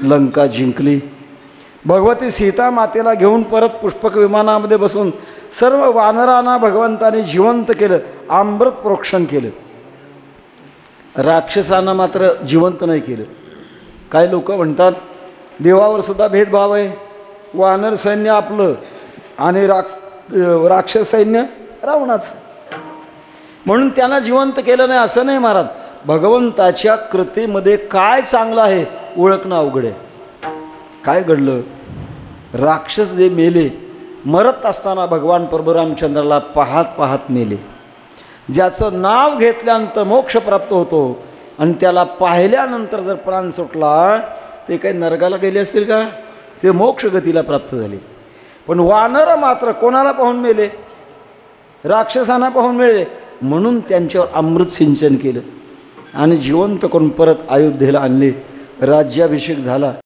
लंका जिंकली। भगवती सीता मातेला घेऊन परत पुष्पक विमानामध्ये बसून सर्व वानरांना भगवंताने जिवंत केलं, अमृत प्रोक्षण केलं। राक्षसांना मात्र जिवंत नाही केलं। काही लोक म्हणतात देवावर सुद्धा भेदभाव आहे, वानर सैन्य आपलं आणि राक्षस सैन्य रावणाचं, म्हणून त्यांना जिवंत केलं नाही असं नाही महाराज। भगवंताच्या कृतीमध्ये काय चांगलं आहे ओळखणं अवघड आहे। काय घडलं, राक्षस जे मेले, मरत असताना भगवान परशुरामचंद्राला पाहत पाहत मेले। ज्याचं नाव घेतल्यानंतर मोक्ष प्राप्त होतो आणि त्याला पाहिल्यानंतर जर प्राण सुटला ते काही नरकाला गेले असतील का, ते मोक्ष गतीला प्राप्त झाले। पण वानर मात्र कोणाला पाहून मेले, राक्षसांना पाहून मेले, म्हणून त्यांच्यावर अमृत सिंचन केलं आणि जिवंत करून परत अयोध्येला आणले। राज्याभिषेक झाला।